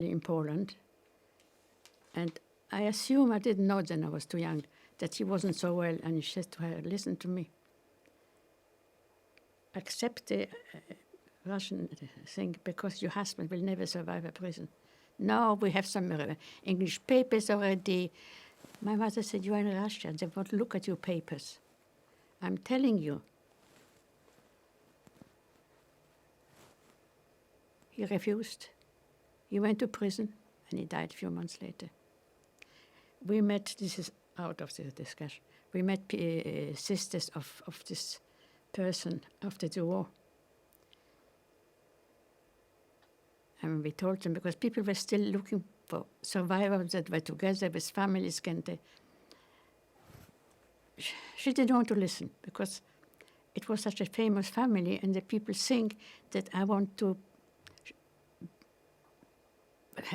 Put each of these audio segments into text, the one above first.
in Poland. And I assume, I didn't know then, I was too young, that he wasn't so well. And he said to her, listen to me. Accept the Russian thing because your husband will never survive a prison. No, we have some English papers already. My mother said, you are in Russia. They won't look at your papers. I'm telling you. He refused. He went to prison, and he died a few months later. We met, this is out of the discussion, we met sisters of this person after the war. And we told them, because people were still looking for survivors that were together with families, she didn't want to listen, because it was such a famous family, and the people think that I want to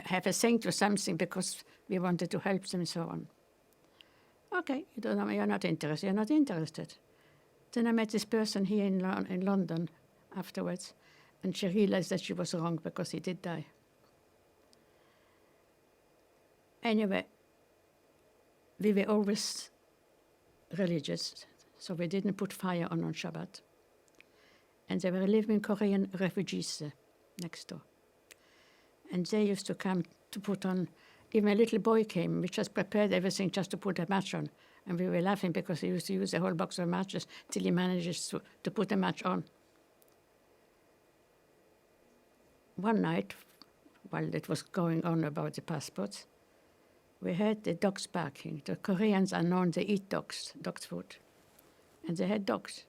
have a saint or something because we wanted to help them and so on. Okay, you don't know, you're not interested, you're not interested. Then I met this person here in London afterwards, and she realized that she was wrong because he did die. Anyway, we were always religious, so we didn't put fire on Shabbat. And there were living Korean refugees next door. And they used to come to put on, even a little boy came, we just prepared everything just to put a match on. And we were laughing because he used to use a whole box of matches till he manages to put a match on. One night, while it was going on about the passports, we heard the dogs barking. The Koreans are known, they eat dogs food. And they had dogs.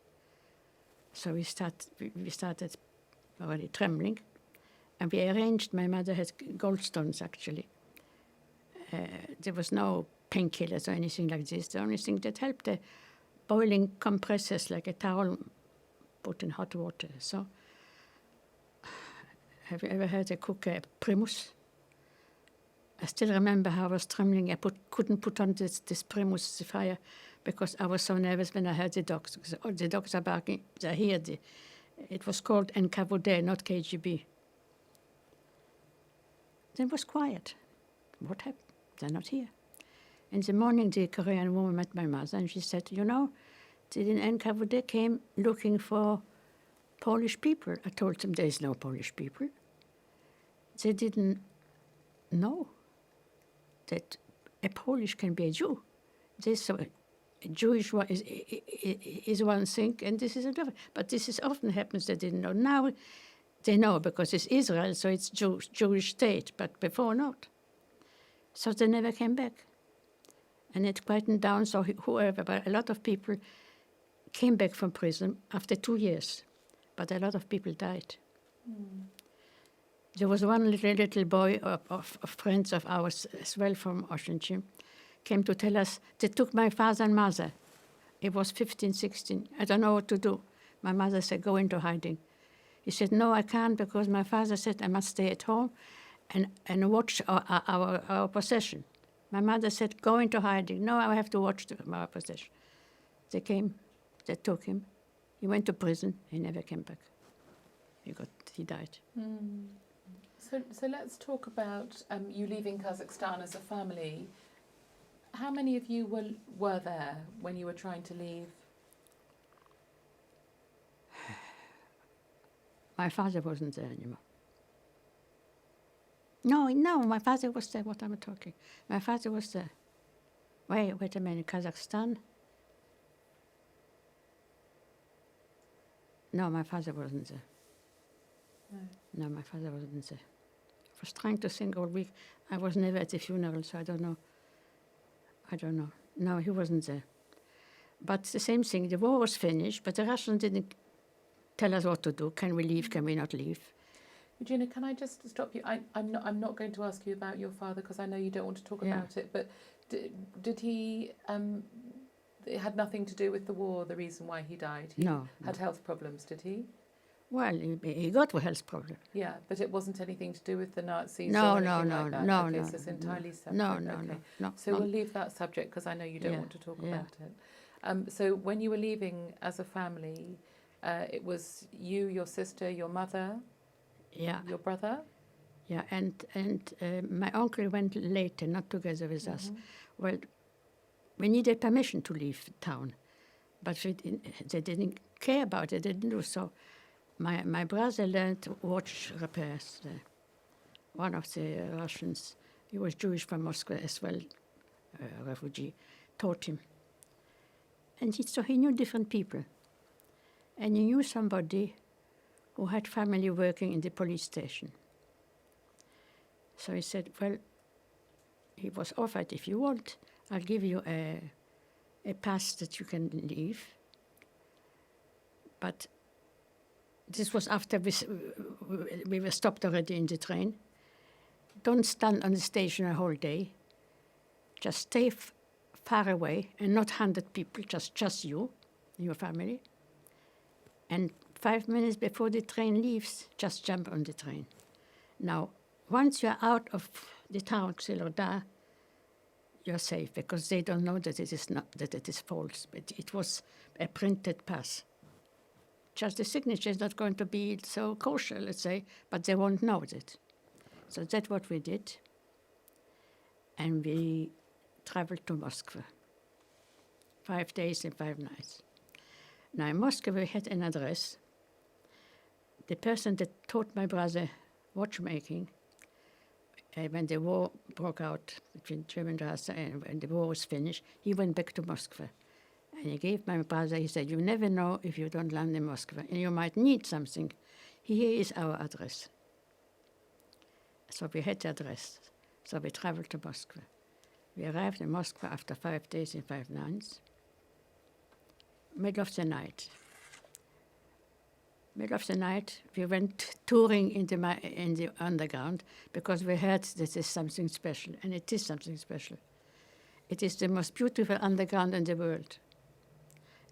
So we started already trembling. And we arranged, my mother had gallstones actually. There was no painkillers or anything like this. The only thing that helped, the boiling compressors, like a towel put in hot water. So, have you ever heard a cook a primus? I still remember how I was trembling. I couldn't put on this primus, the fire, because I was so nervous when I heard the dogs. Because all the dogs are barking, they're here. It was called NKVD, not KGB. Then it was quiet. What happened? They're not here. In the morning, the Korean woman met my mother, and she said, you know, the NKVD came looking for Polish people. I told them there is no Polish people. They didn't know that a Polish can be a Jew. This a Jewish one is one thing, and this is another. But this is often happens they didn't know. Now they know because it's Israel, so it's Jewish state, but before not. So they never came back. And it quietened down, so whoever, but a lot of people came back from prison after 2 years, but a lot of people died. Mm. There was one little boy of friends of ours as well from Oceanshire, came to tell us, they took my father and mother. He was 15, 16. I don't know what to do. My mother said, go into hiding. He said, no, I can't, because my father said I must stay at home and watch our possession. My mother said, go into hiding. No, I have to watch our possession. They came, they took him. He went to prison. He never came back. He died. Mm. So let's talk about you leaving Kazakhstan as a family. How many of you were there when you were trying to leave? My father wasn't there anymore. No, my father was there. What am I talking? My father was there. Wait a minute, Kazakhstan? No, my father wasn't there. No, my father wasn't there. I was trying to think all week. I was never at the funeral, so I don't know. No, he wasn't there. But the same thing, the war was finished, but the Russians didn't tell us what to do. Can we leave? Can we not leave? Eugenia, can I just stop you? I'm not going to ask you about your father because I know you don't want to talk about it. But did he? It had nothing to do with the war. The reason why he died. He had health problems. Did he? Well, he got a health problem. Yeah, but it wasn't anything to do with the Nazis. No. Okay, so it's entirely separate. No. So we'll leave that subject because I know you don't want to talk about it. So when you were leaving as a family, it was you, your sister, your mother. Yeah. Your brother? Yeah, and my uncle went later, not together with us. Well, we needed permission to leave town, but they didn't care about it. They didn't do so. My brother learned watch repairs. One of the Russians, he was Jewish from Moscow as well, refugee, taught him. And so he knew different people. And he knew somebody who had family working in the police station. So he said, well, he was offered, if you want, I'll give you a pass that you can leave. But this was after we were stopped already in the train. Don't stand on the station a whole day. Just stay far away, and not 100 people, just you and your family. And 5 minutes before the train leaves, just jump on the train. Now, once you're out of the town, Xiloda, you're safe, because they don't know that it is false. But it was a printed pass. Just the signature is not going to be so kosher, let's say, but they won't know it. So that's what we did. And we traveled to Moscow. 5 days and 5 nights. Now in Moscow we had an address. The person that taught my brother watchmaking, when the war broke out between Germany and Russia, and when the war was finished, he went back to Moscow. And he gave my brother, he said, you never know if you don't land in Moscow, and you might need something. Here is our address. So we had the address. So we traveled to Moscow. We arrived in Moscow after 5 days and 5 nights. Middle of the night. Middle of the night, we went touring in the underground because we heard this is something special, and it is something special. It is the most beautiful underground in the world.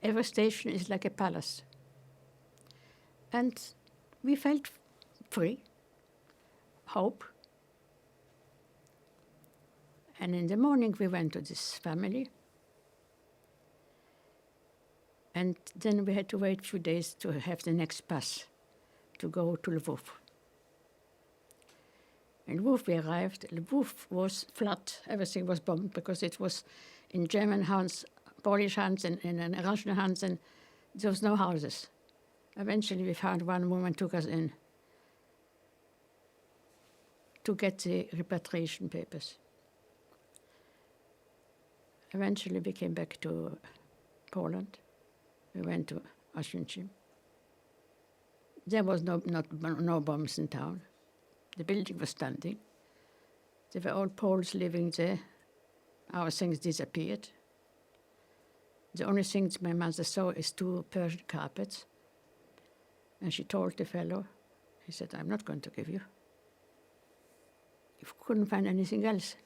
Every station is like a palace. And we felt free, hope. And in the morning we went to this family. And then we had to wait a few days to have the next pass to go to Lvov. In Lvov we arrived. Lvov was flat. Everything was bombed because it was in German hands, Polish hands, and in Russian hands, and there was no houses. Eventually we found one woman took us in to get the repatriation papers. Eventually we came back to Poland. We went to Auschwitz. There was no bombs in town. The building was standing. There were all Poles living there. Our things disappeared. The only things my mother saw is 2 Persian carpets. And she told the fellow, he said, I'm not going to give you. You couldn't find anything else.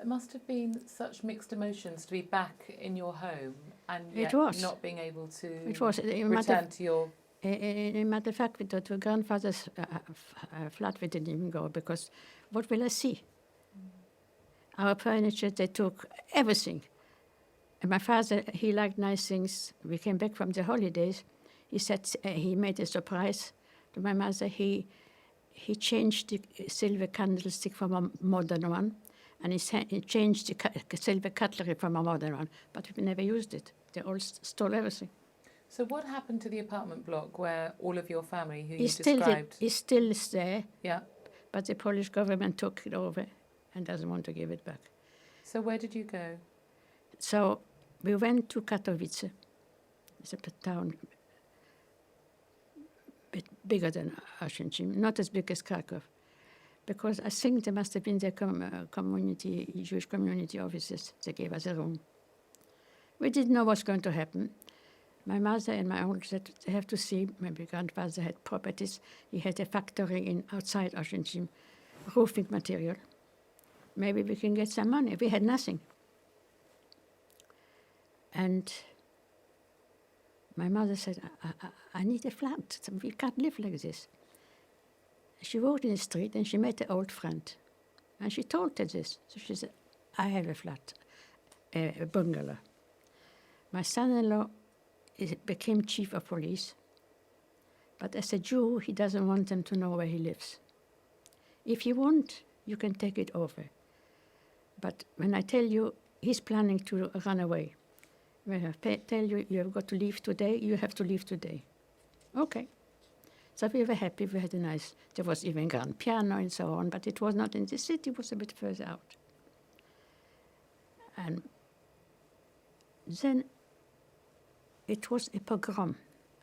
It must have been such mixed emotions to be back in your home and yet not being able to return to your... In a matter of fact, we thought to grandfather's flat we didn't even go because what will I see? Our furniture, they took everything. And my father, he liked nice things. We came back from the holidays. He said he made a surprise to my mother. He changed the silver candlestick from a modern one. And he changed the silver cutlery from a modern one, but we never used it. They all stole everything. So what happened to the apartment block where all of your family, who you described... It still is there, yeah. But the Polish government took it over and doesn't want to give it back. So where did you go? So we went to Katowice. It's a town a bit bigger than Auschwitz, not as big as Krakow. Because I think there must have been their Jewish community offices. They gave us a room. We didn't know what's going to happen. My mother and my uncle said they have to see. My grandfather had properties. He had a factory outside Auschwitz, roofing material. Maybe we can get some money. We had nothing. And my mother said, I need a flat. We can't live like this. She walked in the street and she met an old friend. And she told her this. So she said, I have a flat, a bungalow. My son-in-law became chief of police. But as a Jew, he doesn't want them to know where he lives. If you want, you can take it over. But when I tell you he's planning to run away, when I tell you you have got to leave today, you have to leave today. Okay. So we were happy. We had a nice, there was even grand piano and so on, but it was not in the city, it was a bit further out. And then it was a pogrom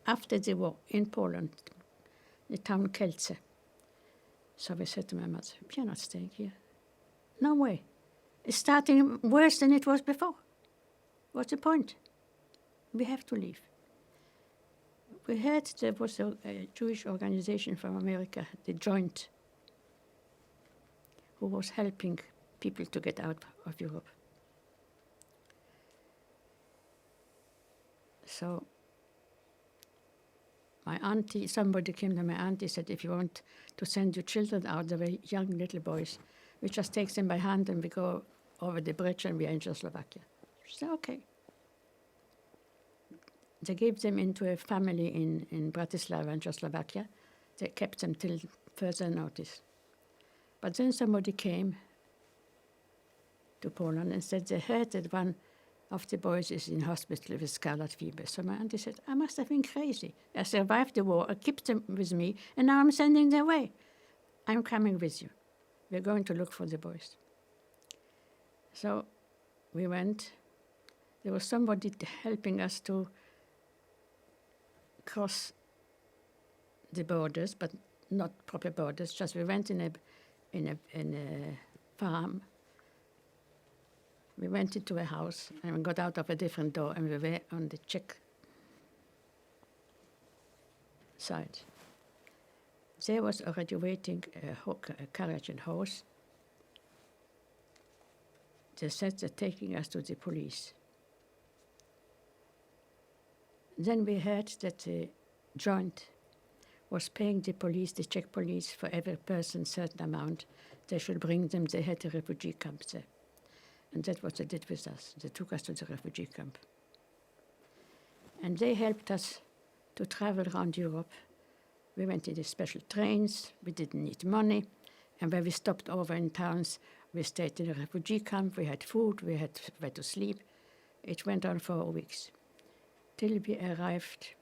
after the war in Poland, the town Kielce. So we said to my mother, we are not staying here. No way. It's starting worse than it was before. What's the point? We have to leave. We heard there was a Jewish organization from America, the Joint, who was helping people to get out of Europe. So my auntie, somebody came to my auntie and said, if you want to send your children out, they were young little boys, we just take them by hand and we go over the bridge and we are in Czechoslovakia. She said, okay. They gave them into a family in Bratislava in Czechoslovakia. They kept them till further notice. But then somebody came to Poland and said they heard that one of the boys is in hospital with scarlet fever. So my auntie said, I must have been crazy. I survived the war, I kept them with me, and now I'm sending them away. I'm coming with you. We're going to look for the boys. So we went. There was somebody helping us to cross the borders, but not proper borders, just we went in a farm. We went into a house and we got out of a different door and we were on the Czech side. There was already waiting a carriage and horse. They said they're taking us to the police. Then we heard that the Joint was paying the police, the Czech police, for every person certain amount. They should bring them, they had a refugee camp there. And that's what they did with us. They took us to the refugee camp. And they helped us to travel around Europe. We went in the special trains, we didn't need money. And when we stopped over in towns, we stayed in a refugee camp, we had food, we had where to sleep. It went on for weeks, till we arrived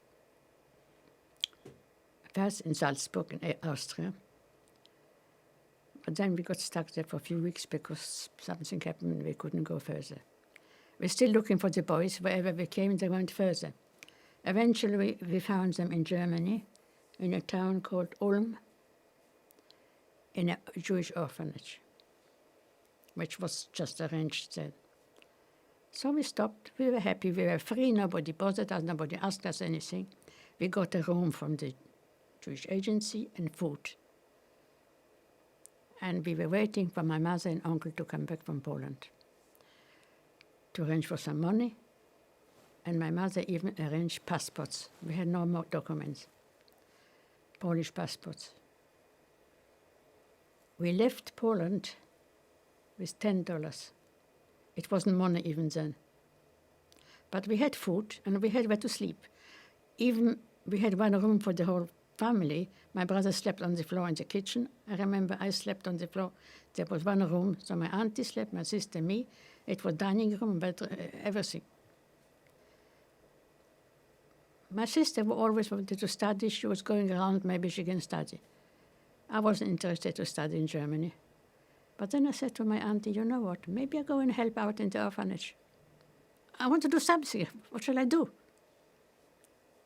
first in Salzburg in Austria. But then we got stuck there for a few weeks because something happened and we couldn't go further. We're still looking for the boys. Wherever we came, they went further. Eventually, we found them in Germany, in a town called Ulm, in a Jewish orphanage, which was just arranged then. So we stopped. We were happy. We were free. Nobody bothered us. Nobody asked us anything. We got a room from the Jewish agency and food. And we were waiting for my mother and uncle to come back from Poland to arrange for some money. And my mother even arranged passports. We had no more documents, Polish passports. We left Poland with $10. It wasn't money even then. But we had food and we had where to sleep. Even we had one room for the whole family. My brother slept on the floor in the kitchen. I remember I slept on the floor. There was one room, so my auntie slept, my sister, me. It was dining room, everything. My sister always wanted to study. She was going around, maybe she can study. I wasn't interested to study in Germany. But then I said to my auntie, you know what, maybe I go and help out in the orphanage. I want to do something. What shall I do?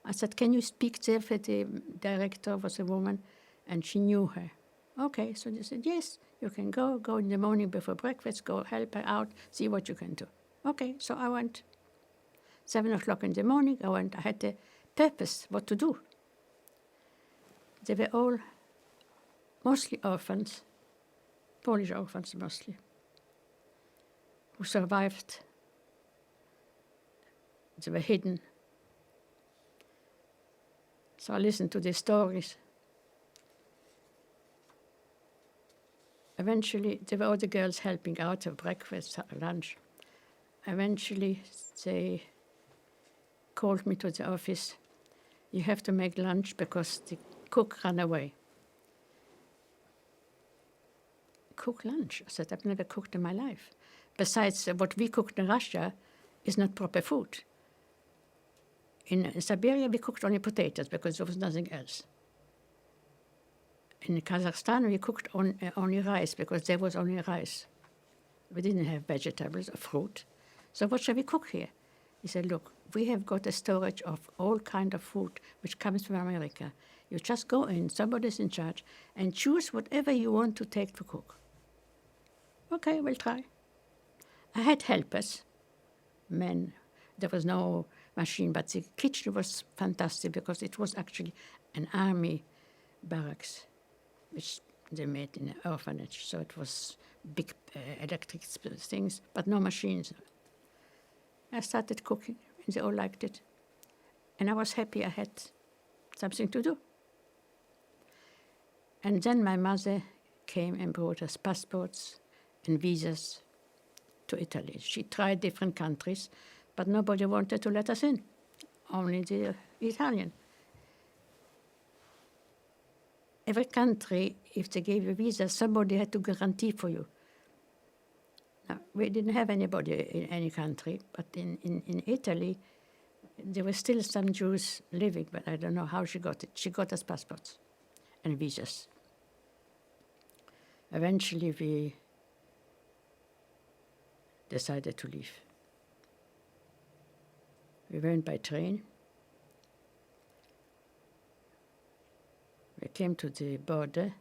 I said, can you speak there for the director, was a woman, and she knew her. Okay, so they said, yes, you can go in the morning before breakfast, go help her out, see what you can do. Okay, so I went. 7 o'clock in the morning, I went. I had the purpose what to do. They were all mostly orphans, Polish orphans mostly, who survived. They were hidden. So I listened to their stories. Eventually, there were other girls helping out for breakfast, lunch. Eventually, they called me to the office. You have to make lunch because the cook ran away. cook lunch. I said, I've never cooked in my life. Besides, what we cooked in Russia is not proper food. In Siberia, we cooked only potatoes because there was nothing else. In Kazakhstan, we cooked only rice because there was only rice. We didn't have vegetables or fruit. So what shall we cook here? He said, look, we have got a storage of all kind of food which comes from America. You just go in, somebody's in charge, and choose whatever you want to take to cook. Okay, we'll try. I had helpers, men. There was no machine, but the kitchen was fantastic because it was actually an army barracks, which they made in an orphanage. So it was big electric things, but no machines. I started cooking, and they all liked it. And I was happy I had something to do. And then my mother came and brought us passports and visas to Italy. She tried different countries, but nobody wanted to let us in, only the Italian. Every country, if they gave you a visa, somebody had to guarantee for you. Now, we didn't have anybody in any country, but in Italy, there were still some Jews living, but I don't know how she got it. She got us passports and visas. Eventually, we decided to leave. We went by train. We came to the border.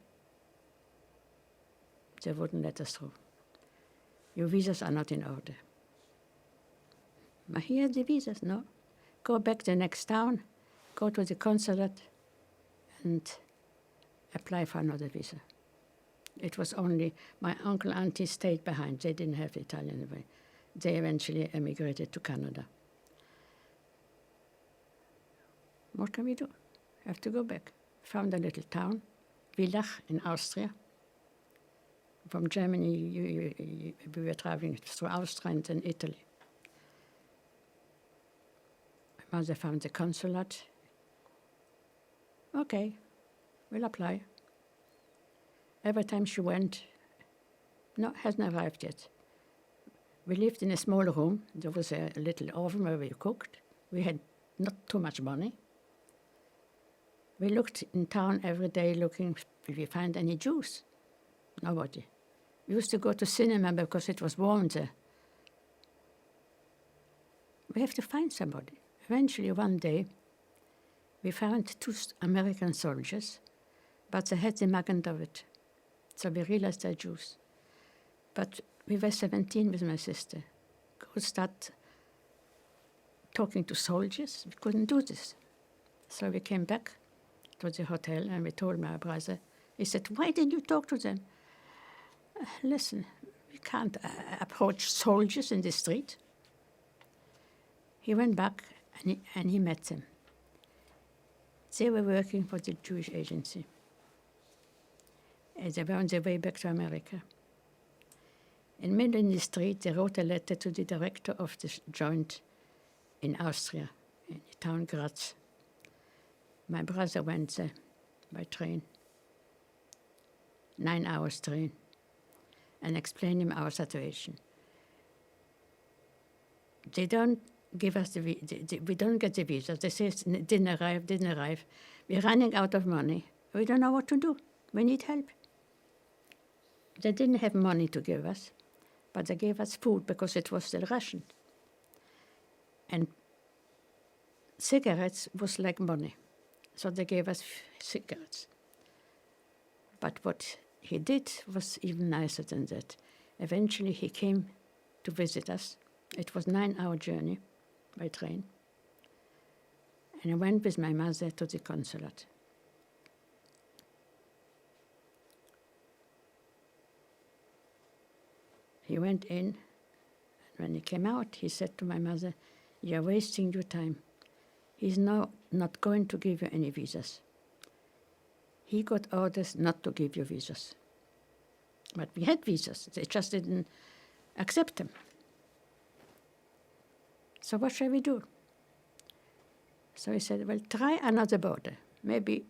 They wouldn't let us through. Your visas are not in order. But here are the visas, no? Go back the next town, go to the consulate, and apply for another visa. It was only my uncle and auntie stayed behind. They didn't have the Italian way. They eventually emigrated to Canada. What can we do? Have to go back. Found a little town, Villach in Austria. From Germany, we were traveling through Austria and then Italy. My mother found the consulate. Okay, we'll apply. Every time she went, no, hasn't arrived yet. We lived in a small room. There was a little oven where we cooked. We had not too much money. We looked in town every day looking if we find any Jews. Nobody. We used to go to cinema because it was warm there. We have to find somebody. Eventually, one day, we found 2 American soldiers, but they had the Magen David. So we realized they're Jews. But we were 17 with my sister. Could start talking to soldiers. We couldn't do this. So we came back to the hotel and we told my brother. He said, why didn't you talk to them? Listen, we can't approach soldiers in the street. He went back and he met them. They were working for the Jewish agency. And they were on their way back to America. In middle in the street, they wrote a letter to the director of the joint in Austria, in the town Graz. My brother went there by train, 9 hours train, and explained him our situation. They don't give us we don't get the visa. They say it didn't arrive. We're running out of money. We don't know what to do. We need help. They didn't have money to give us, but they gave us food because it was still rationed. And cigarettes was like money. So they gave us cigarettes. But what he did was even nicer than that. Eventually he came to visit us. It was a 9-hour journey by train. And I went with my mother to the consulate. He went in, and when he came out, he said to my mother, "You're wasting your time. He's now not going to give you any visas. He got orders not to give you visas." But we had visas. They just didn't accept them. So what shall we do? So he said, well, try another border. Maybe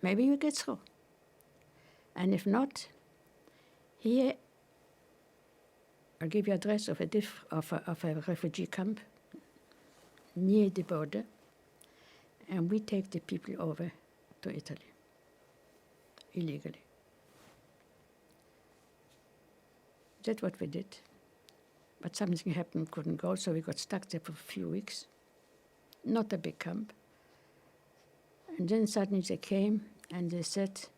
you get through. And if not, Here, I'll give you address of a refugee camp near the border, and we take the people over to Italy, illegally. That's what we did. But something happened, couldn't go, so we got stuck there for a few weeks. Not a big camp. And then suddenly they came and they said,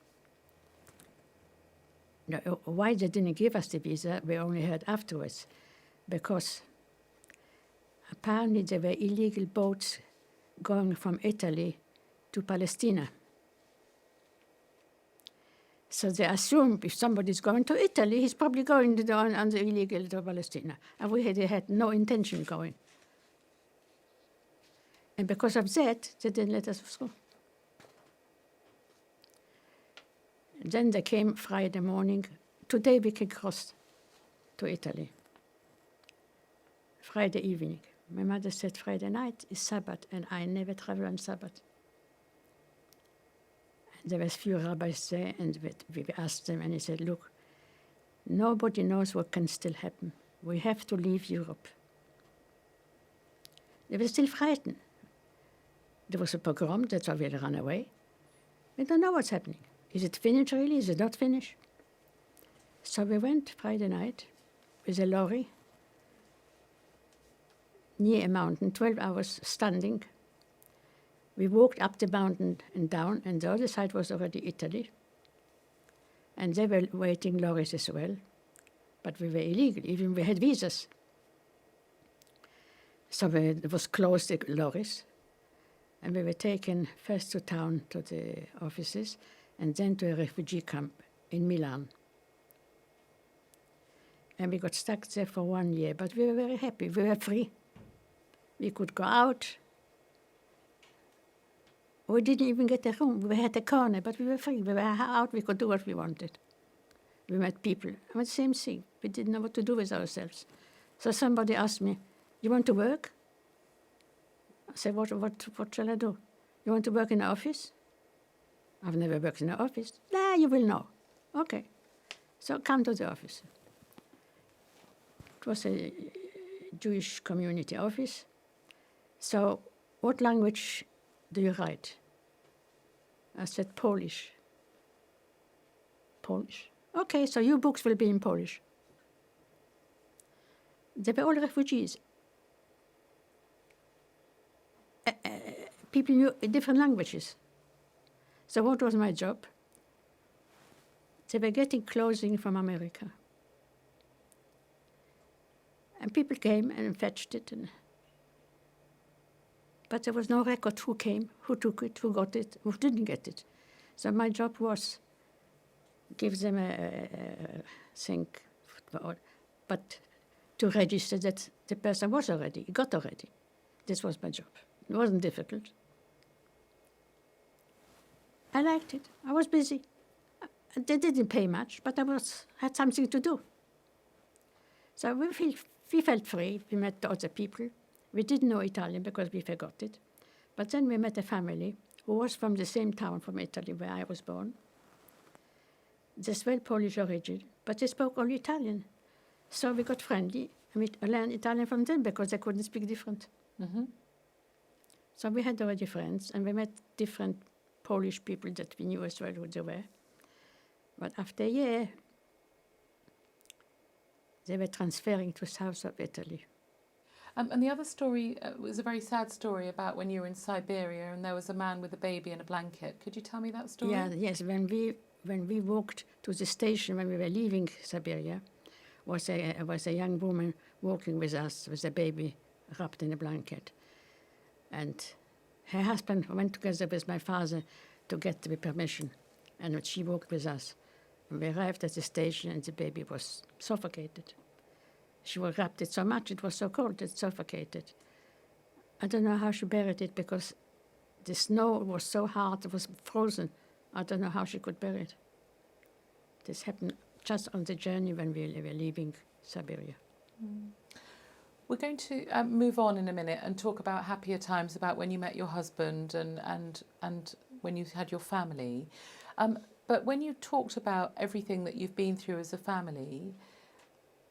no, why they didn't give us the visa, we only heard afterwards. Because apparently there were illegal boats going from Italy to Palestine. So they assumed if somebody's going to Italy, he's probably going on the illegal to Palestine. And we had no intention going. And because of that, they didn't let us through. And then they came Friday morning. Today we can cross to Italy. Friday evening. My mother said Friday night is Sabbath, and I never travel on Sabbath. There was few rabbis there, and we asked them, and he said, look, nobody knows what can still happen. We have to leave Europe. They were still frightened. There was a pogrom, that's why we ran away. We don't know what's happening. Is it finished really? Is it not finished? So we went Friday night with a lorry near a mountain, 12 hours standing. We walked up the mountain and down, and the other side was already Italy. And they were waiting lorries as well. But we were illegal, even we had visas. So it was closed, the lorries. And we were taken first to town, to the offices, and then to a refugee camp in Milan. And we got stuck there for 1 year, but we were very happy. We were free. We could go out. We didn't even get a room. We had a corner, but we were free. We were out. We could do what we wanted. We met people. And the same thing. We didn't know what to do with ourselves. So somebody asked me, you want to work? I said, what shall I do? You want to work in an office? I've never worked in an office. Nah, you will know. Okay. So come to the office. It was a Jewish community office. So what language do you write? I said, Polish. Polish? Okay, so your books will be in Polish. They were all refugees. People knew different languages. So what was my job? They were getting clothing from America. And people came and fetched it. But there was no record who came, who took it, who got it, who didn't get it. So my job was give them a thing, but to register that the person was already, got already. This was my job. It wasn't difficult. I liked it. I was busy. They didn't pay much, but I had something to do. So we felt free. We met the other people. We didn't know Italian because we forgot it. But then we met a family who was from the same town from Italy where I was born. They were Polish origin, but they spoke only Italian. So we got friendly, and we learned Italian from them because they couldn't speak different. Mm-hmm. So we had already friends, and we met different Polish people that we knew as well who they were. But after a year, they were transferring to south of Italy. And the other story was a very sad story about when you were in Siberia and there was a man with a baby and a blanket. Could you tell me that story? Yeah, yes. When we walked to the station, when we were leaving Siberia, was a young woman walking with us with a baby wrapped in a blanket. And her husband went together with my father to get the permission. And she walked with us. And we arrived at the station and the baby was suffocated. She was wrapped it so much, it was so cold, it suffocated. I don't know how she buried it because the snow was so hard, it was frozen. I don't know how she could bury it. This happened just on the journey when we were leaving Siberia. Mm. We're going to move on in a minute and talk about happier times, about when you met your husband and when you had your family. But when you talked about everything that you've been through as a family,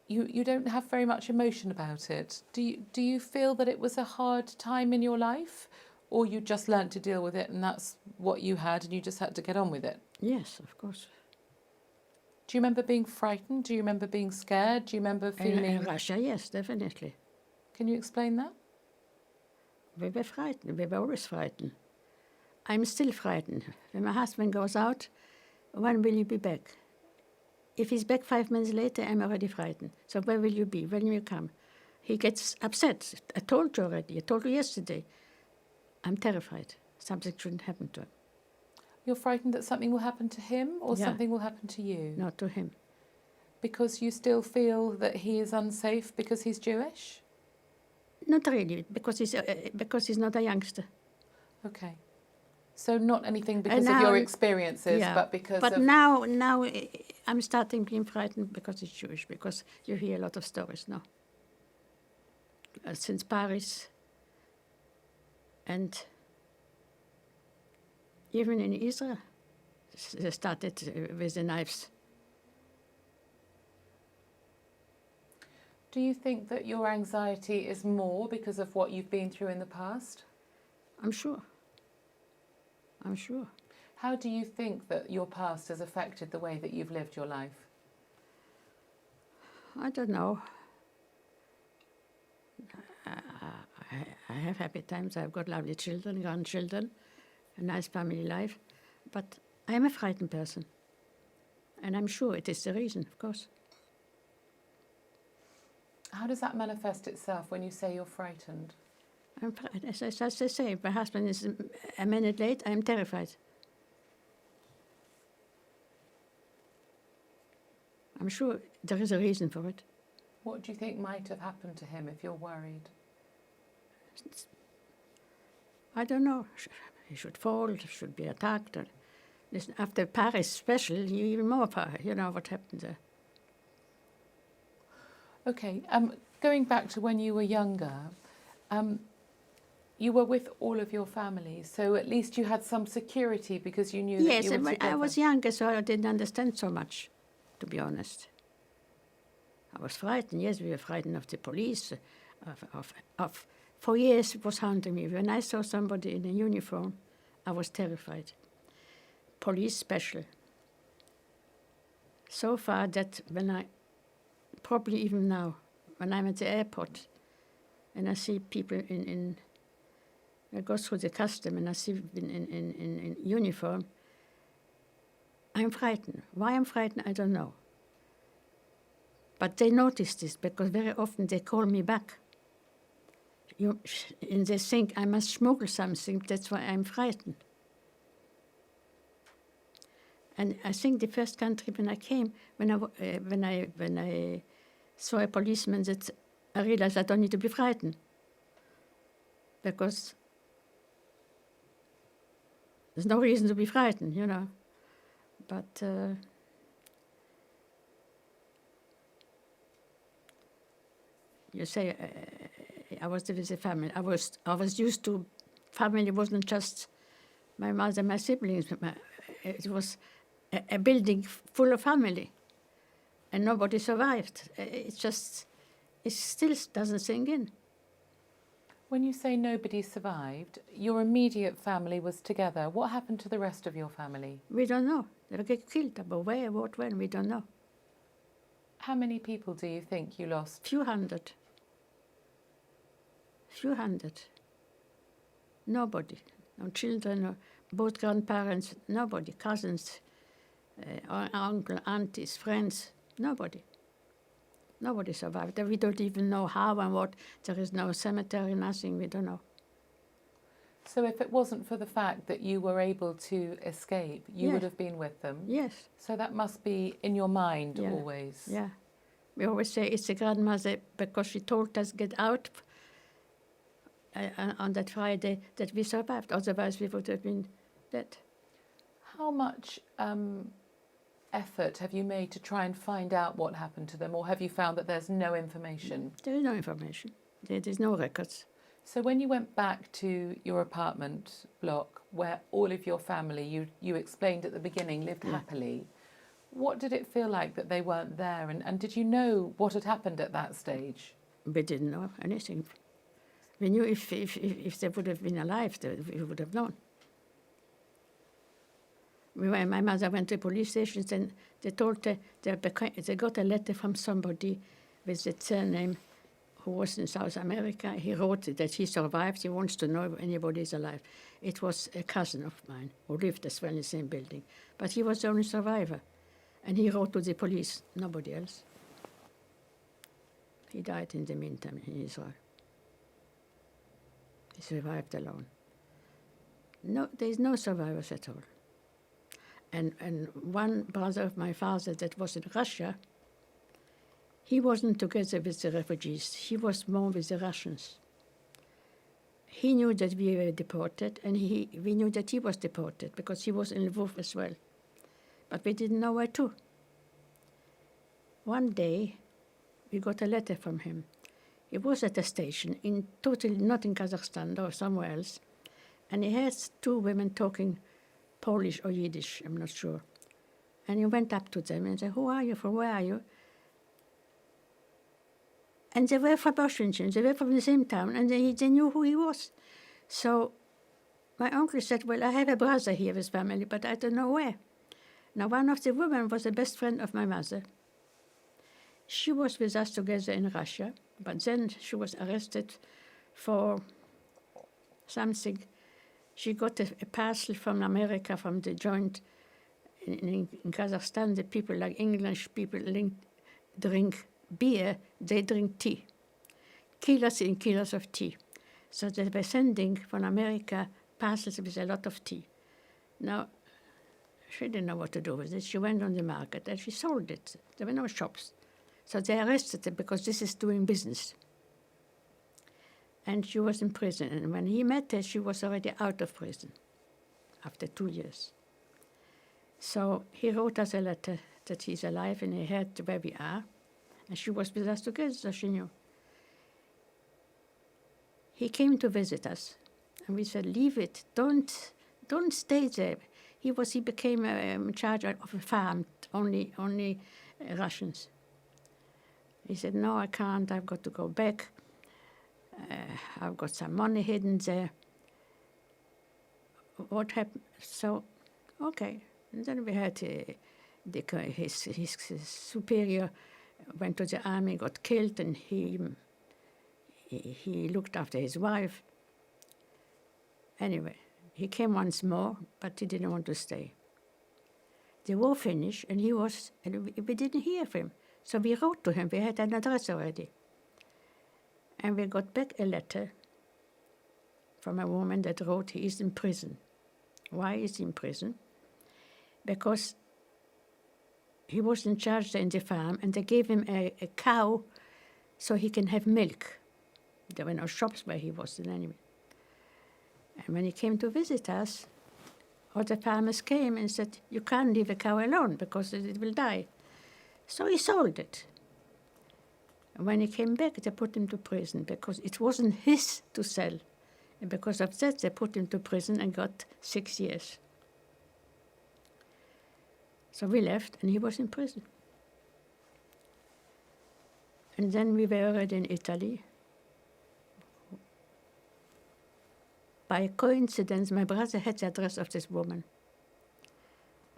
you don't have very much emotion about it. Do you feel that it was a hard time in your life, or you just learnt to deal with it and that's what you had and you just had to get on with it? Yes, of course. Do you remember being frightened? Do you remember being scared? Do you remember feeling... In Russia, yes, definitely. Can you explain that? We were frightened. We were always frightened. I'm still frightened. When my husband goes out, when will you be back? If he's back 5 minutes later, I'm already frightened. So where will you be? When will you come? He gets upset. I told you already. I told you yesterday. I'm terrified. Something shouldn't happen to him. You're frightened that something will happen to him or Yeah. something will happen to you? Not to him. Because you still feel that he is unsafe because he's Jewish? Not really, because he's not a youngster. Okay. So not anything because of now- your experiences, yeah, but because But of... now I'm starting being frightened because he's Jewish, because you hear a lot of stories now. Since Paris, and even in Israel, they started with the knives. Do you think that your anxiety is more because of what you've been through in the past? I'm sure. I'm sure. How do you think that your past has affected the way that you've lived your life? I don't know. I have happy times. I've got lovely children, grandchildren, a nice family life. But I'm a frightened person. And I'm sure it is the reason, of course. How does that manifest itself when you say you're frightened? As I say, if my husband is a minute late, I'm terrified. I'm sure there is a reason for it. What do you think might have happened to him if you're worried? I don't know. He should fall, should be attacked. Or, listen, after Paris special, even more power. You know what happened there. Okay, going back to when you were younger, you were with all of your family, so at least you had some security because you knew that Yes, you were and together. I was younger, so I didn't understand so much, to be honest. I was frightened. Yes, we were frightened of the police. For years, it was haunting me. When I saw somebody in a uniform, I was terrified. Police special. So far that probably even now, when I'm at the airport and I see people I go through the custom and I see in uniform, I'm frightened. Why I'm frightened, I don't know. But they notice this because very often they call me back. And they think I must smuggle something, that's why I'm frightened. And I think the first country when I came, when I saw a policeman, that I realized I don't need to be frightened, because there's no reason to be frightened, you know. But you say I was with the family. I was used to family. Wasn't just my mother, my siblings. It was a building full of family, and nobody survived. It still doesn't sink in. When you say nobody survived, your immediate family was together. What happened to the rest of your family? We don't know. They get killed. But where, what, when, we don't know. How many people do you think you lost? Few hundred. Nobody. No children, no, both grandparents, nobody. Cousins, uncle, aunties, friends, nobody. Nobody survived. We don't even know how and what. There is no cemetery, nothing. We don't know. So if it wasn't for the fact that you were able to escape, you would have been with them? Yes. So that must be in your mind always? Yeah. We always say it's the grandmother, because she told us get out on that Friday, that we survived. Otherwise we would have been dead. How much effort have you made to try and find out what happened to them, or have you found that there's no information? There is no information. There is no records. So when you went back to your apartment block where all of your family, you explained at the beginning, lived happily, what did it feel like that they weren't there? And did you know what had happened at that stage? We didn't know anything. We knew if they would have been alive, we would have known. My mother went to the police station, and they told her they got a letter from somebody with the surname who was in South America. He wrote that he survived. He wants to know if anybody is alive. It was a cousin of mine who lived as well in the same building. But he was the only survivor. And he wrote to the police, nobody else. He died in the meantime in Israel. He survived alone. No, there's no survivors at all. And one brother of my father that was in Russia, he wasn't together with the refugees. He was more with the Russians. He knew that we were deported, and we knew that he was deported because he was in Lvov as well. But we didn't know where to. One day, we got a letter from him. He was at a station, totally not in Kazakhstan or somewhere else, and he heard two women talking Polish or Yiddish, I'm not sure. And he went up to them and said, "Who are you? From where are you?" And they were from Washington. They were from the same town, and they knew who he was. So my uncle said, "Well, I have a brother here with family, but I don't know where." Now, one of the women was the best friend of my mother. She was with us together in Russia, but then she was arrested for something. She got a parcel from America, from the joint in Kazakhstan. The people, like English people, drink beer, they drink tea. Kilos and kilos of tea. So they were sending from America parcels with a lot of tea. Now, she didn't know what to do with it. She went on the market and she sold it. There were no shops. So they arrested her because this is doing business. And she was in prison. And when he met her, she was already out of prison after 2 years. So he wrote us a letter that he's alive and he heard where we are. And she was with us together, so she knew. He came to visit us. And we said, "Leave it. Don't stay there." He became in charge of a farm, only Russians. He said, "No, I can't. I've got to go back. I've got some money hidden there." What happened? So, okay. And then we had his superior went to the army, got killed, and he looked after his wife. Anyway, he came once more, but he didn't want to stay. The war finished, and we didn't hear from him. So we wrote to him. We had an address already. And we got back a letter from a woman that wrote he is in prison. Why is he in prison? Because he was in charge there in the farm, and they gave him a cow so he can have milk. There were no shops where he was in anyway. And when he came to visit us, other farmers came and said, "You can't leave a cow alone because it will die." So he sold it. And when he came back, they put him to prison because it wasn't his to sell. And because of that, they put him to prison and got 6 years. So we left, and he was in prison. And then we were already in Italy. By coincidence, my brother had the address of this woman.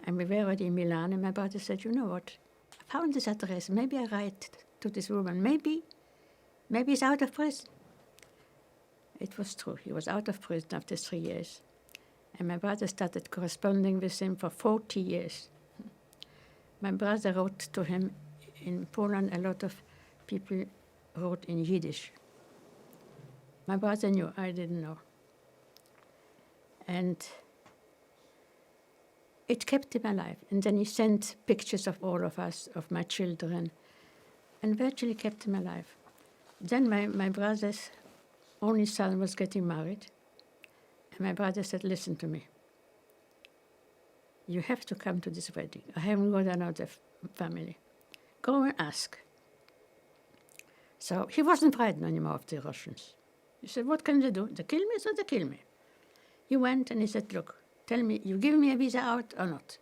And we were already in Milan, and my brother said, "You know what? I found this address. Maybe I write to this woman. Maybe he's out of prison." It was true. He was out of prison after 3 years. And my brother started corresponding with him for 40 years. My brother wrote to him in Poland. A lot of people wrote in Yiddish. My brother knew. I didn't know. And it kept him alive. And then he sent pictures of all of us, of my children, and virtually kept him alive. Then my brother's only son was getting married. And my brother said, "Listen to me. You have to come to this wedding. I haven't got another family. Go and ask." So he wasn't frightened anymore of the Russians. He said, what can they do? They kill me, so they kill me. He went and he said, look, tell me, you give me a visa out or not?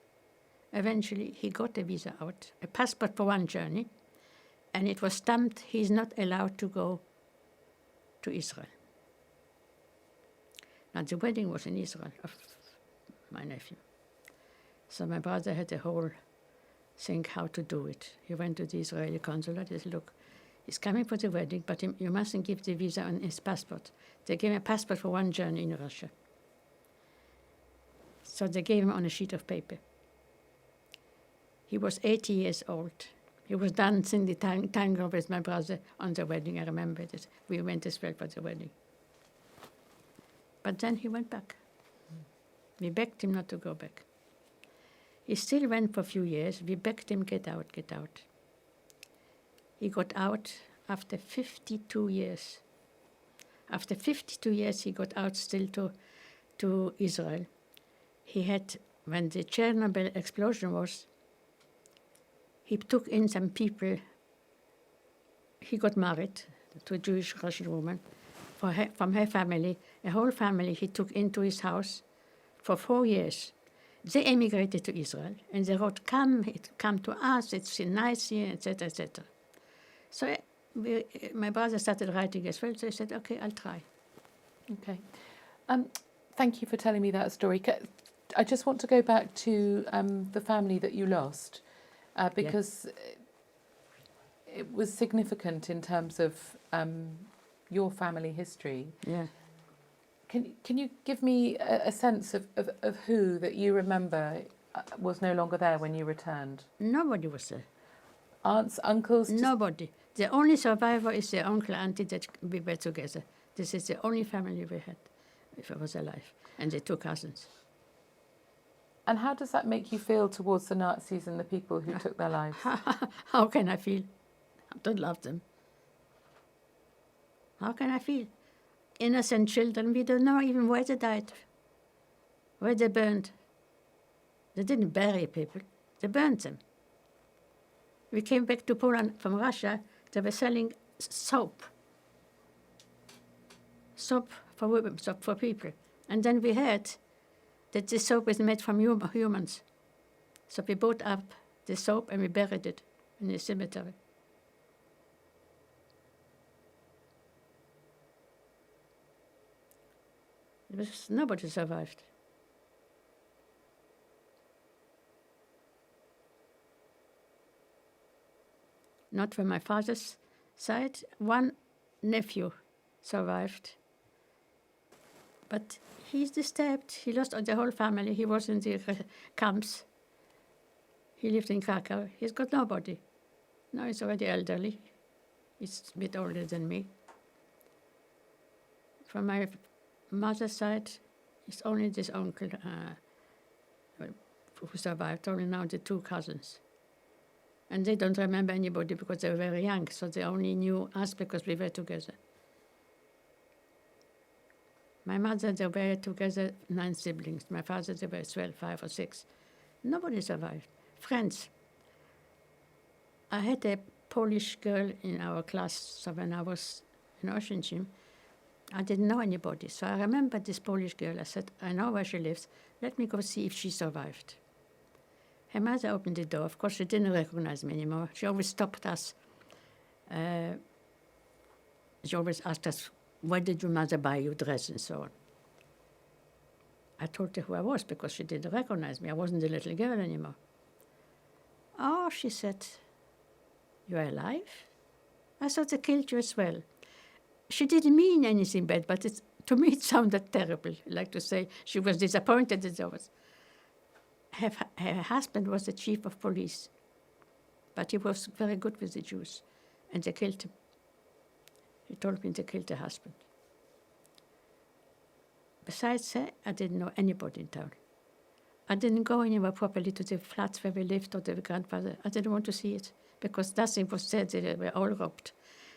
Eventually, he got a visa out, a passport for one journey, and it was stamped he's not allowed to go to Israel. Now, the wedding was in Israel of my nephew. So my brother had a whole think how to do it. He went to the Israeli consulate. He said, look, he's coming for the wedding, but you mustn't give the visa on his passport. They gave him a passport for one journey in Russia. So they gave him on a sheet of paper. He was 80 years old. He was dancing the tango with my brother on the wedding. I remember it. We went as well for the wedding. But then he went back. We begged him not to go back. He still went for a few years. We begged him, get out, get out. He got out after 52 years. After 52 years, he got out still to Israel. He had, when the Chernobyl explosion was, he took in some people. He got married to a Jewish Russian woman from her family. A whole family he took into his house for 4 years. They emigrated to Israel, and they wrote, come to us, it's nice here, etc., etc. So my brother started writing as well, so I said, okay, I'll try. Okay. Thank you for telling me that story. I just want to go back to the family that you lost, because it was significant in terms of your family history. Yeah. Can you give me a sense of who that you remember was no longer there when you returned? Nobody was there. Aunts, uncles? Nobody. The only survivor is the uncle, auntie that we were together. This is the only family we had, if I was alive, and the 2 cousins. And how does that make you feel towards the Nazis and the people who took their lives? How can I feel? I don't love them. How can I feel? Innocent children, we don't know even where they died, where they burned. They didn't bury people, they burned them. We came back to Poland from Russia, they were selling soap. Soap for women, soap for people. And then we heard that the soap is made from humans. So we bought up the soap and we buried it in the cemetery. Nobody survived. Not from my father's side. One nephew survived. But he's disturbed. He lost the whole family. He was in the camps. He lived in Krakow. He's got nobody. Now he's already elderly. He's a bit older than me. From my mother's side, it's only this uncle who survived, only now the 2 cousins. And they don't remember anybody because they were very young, so they only knew us because we were together. My mother, they were together 9 siblings. My father, they were 12, 5 or 6. Nobody survived. Friends. I had a Polish girl in our class, so when I was in Ocean Gym, I didn't know anybody. So I remember this Polish girl. I said, I know where she lives. Let me go see if she survived. Her mother opened the door. Of course, she didn't recognize me anymore. She always stopped us. She always asked us, where did your mother buy your dress and so on? I told her who I was because she didn't recognize me. I wasn't a little girl anymore. Oh, she said, you're alive? I thought they killed you as well. She didn't mean anything bad, but to me it sounded terrible, like to say she was disappointed that I was. Her husband was the chief of police, but he was very good with the Jews, and they killed him. He told me they killed her husband. Besides her, I didn't know anybody in town. I didn't go anywhere properly to the flats where we lived or the grandfather. I didn't want to see it because nothing was said. They were all robbed.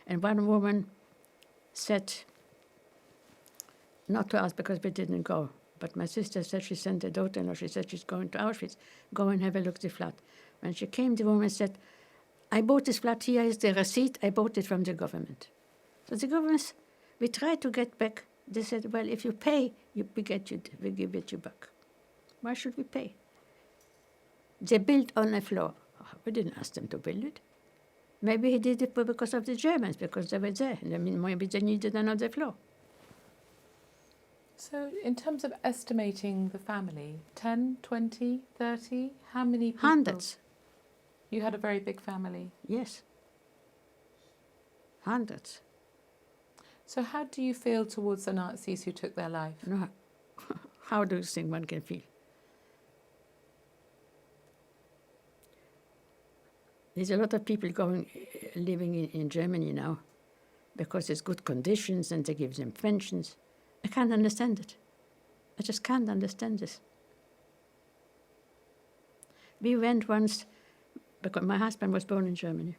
And one woman said, not to us because we didn't go, but my sister said she sent her daughter-in-law, she said she's going to Auschwitz, go and have a look at the flat. When she came, the woman said, I bought this flat, here is the receipt, I bought it from the government. So the government We tried to get back. They said, well, if you pay, we give it you back. Why should we pay? They built on a floor. We didn't ask them to build it. Maybe he did it because of the Germans, because they were there. I mean, maybe they needed another floor. So in terms of estimating the family, 10, 20, 30, how many people? Hundreds. You had a very big family. Yes. Hundreds. So how do you feel towards the Nazis who took their life? No. How do you think one can feel? There's a lot of people living in Germany now because there's good conditions and they give them pensions. I can't understand it. I just can't understand this. We went once, because my husband was born in Germany.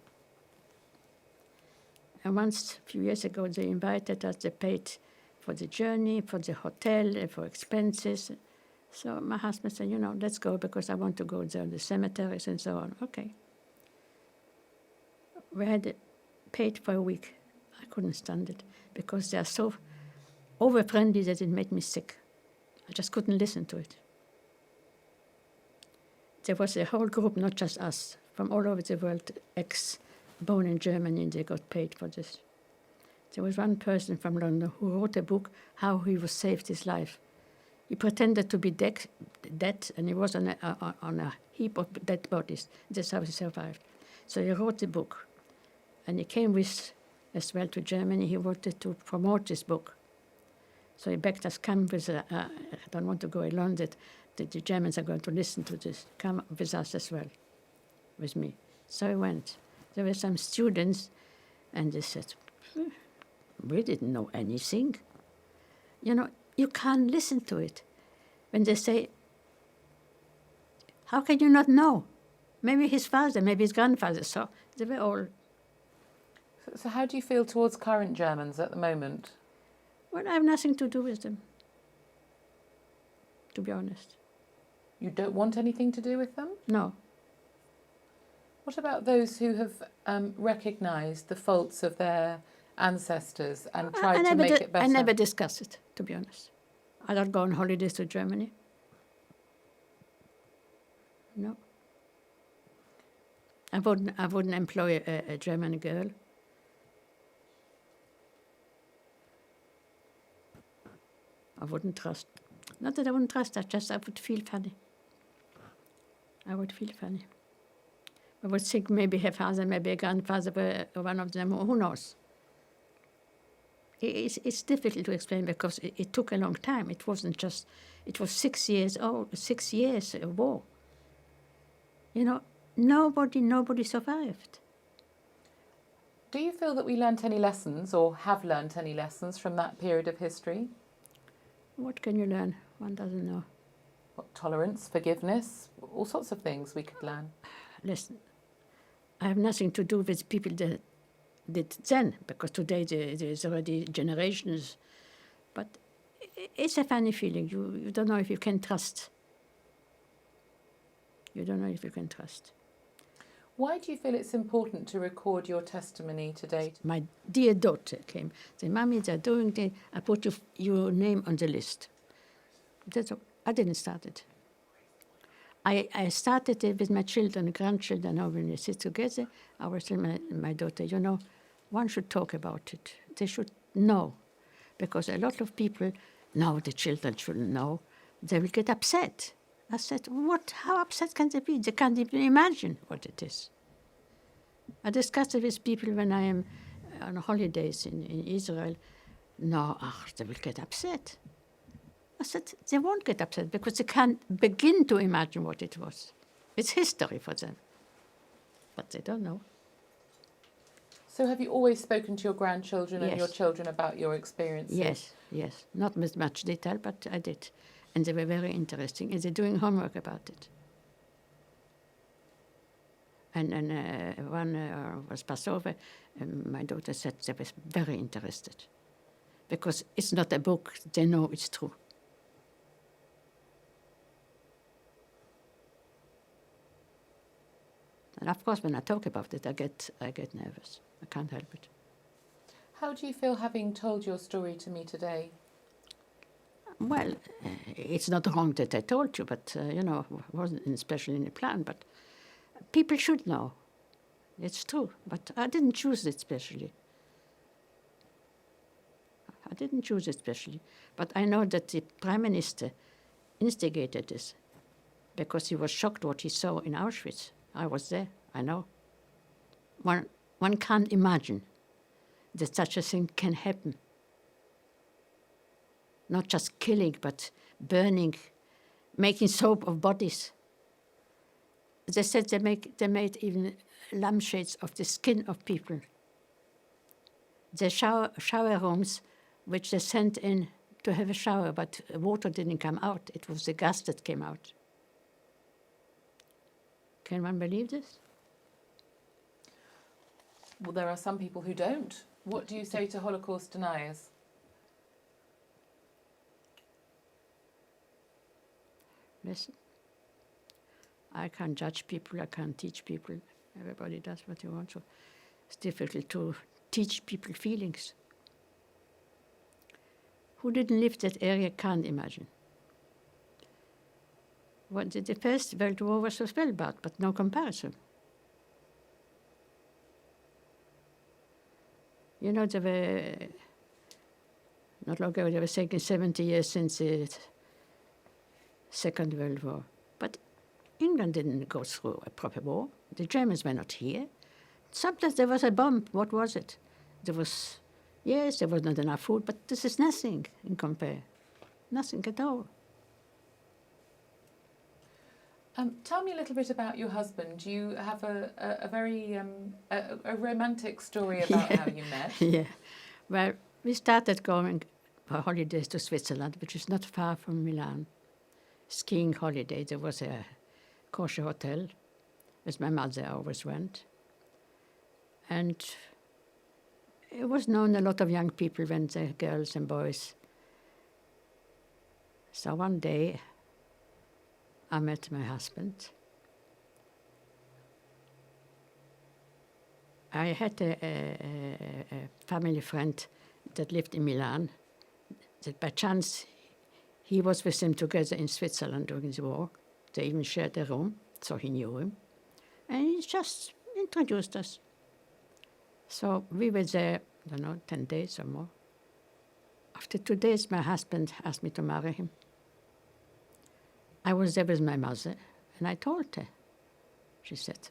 And once, a few years ago, they invited us, they paid for the journey, for the hotel, for expenses. So my husband said, let's go because I want to go there, the cemeteries and so on. Okay. We had paid for a week. I couldn't stand it because they are so over-friendly that it made me sick. I just couldn't listen to it. There was a whole group, not just us, from all over the world, born in Germany, and they got paid for this. There was one person from London who wrote a book, how he was saved his life. He pretended to be dead, and he was on a heap of dead bodies. That's how he survived. So he wrote the book. And he came as well to Germany. He wanted to promote this book. So he begged us, come with I don't want to go alone, that the Germans are going to listen to this. Come with us as well, with me. So I went. There were some students, and they said, we didn't know anything. You can't listen to it. When they say, how can you not know? Maybe his father, maybe his grandfather. So they were all... So how do you feel towards current Germans at the moment? Well, I have nothing to do with them, to be honest. You don't want anything to do with them? No. What about those who have recognised the faults of their ancestors and tried to make it better? I never discuss it, to be honest. I don't go on holidays to Germany. No. I wouldn't employ a German girl. I wouldn't trust. Not that I wouldn't trust her, just I would feel funny. I would feel funny. I would think maybe her father, maybe a grandfather, one of them, who knows? It's difficult to explain because it took a long time. It wasn't just, it was 6 years old, 6 years of war. Nobody survived. Do you feel that we learnt any lessons or have learnt any lessons from that period of history? What can you learn? One doesn't know. What, tolerance, forgiveness, all sorts of things we could learn. Listen, I have nothing to do with people that did then, because today there's already generations. But it's a funny feeling. You don't know if you can trust. You don't know if you can trust. Why do you feel it's important to record your testimony today? My dear daughter came. Said, Mommy, they're doing this. I put your name on the list. That's all. I didn't start it. I started it with my children, grandchildren, when we sit together. I was telling my daughter, one should talk about it. They should know. Because a lot of people, no, the children shouldn't know. They will get upset. I said, how upset can they be? They can't even imagine what it is. I discuss it with people when I am on holidays in Israel. No, they will get upset. I said, they won't get upset because they can't begin to imagine what it was. It's history for them. But they don't know. So have you always spoken to your grandchildren and Yes. your children about your experiences? Yes. Not with much detail, but I did. And they were very interesting. And they're doing homework about it. And one was Passover, and my daughter said they were very interested. Because it's not a book, they know it's true. And of course, when I talk about it, I get nervous. I can't help it. How do you feel having told your story to me today? Well, it's not wrong that I told you, but, wasn't especially in the plan, but people should know. It's true, but I didn't choose it specially. I didn't choose it specially. But I know that the Prime Minister instigated this because he was shocked what he saw in Auschwitz. I was there, I know. One can't imagine that such a thing can happen. Not just killing, but burning, making soap of bodies. They said they made even lampshades of the skin of people. The shower rooms, which they sent in to have a shower, but water didn't come out. It was the gas that came out. Can one believe this? Well, there are some people who don't. What do you say to Holocaust deniers? Listen, I can't judge people, I can't teach people. Everybody does what he wants. So it's difficult to teach people feelings. Who didn't live that area can't imagine. The First World War was well bad, but no comparison. You know, there were, not long ago, they were saying 70 years since the Second World War. But England didn't go through a proper war. The Germans were not here. Sometimes there was a bomb. What was it? There was not enough food, but this is nothing in compare. Nothing at all. Tell me a little bit about your husband. You have a very a romantic story about how you met. Yeah. Well, we started going for holidays to Switzerland, which is not far from Milan. Skiing holiday. There was a kosher hotel, as my mother always went. And it was known a lot of young people went there, girls and boys. So one day, I met my husband. I had a family friend that lived in Milan, that by chance he was with them together in Switzerland during the war. They even shared a room, so he knew him. And he just introduced us. So we were there, 10 days or more. After 2 days, my husband asked me to marry him. I was there with my mother, and I told her. She said,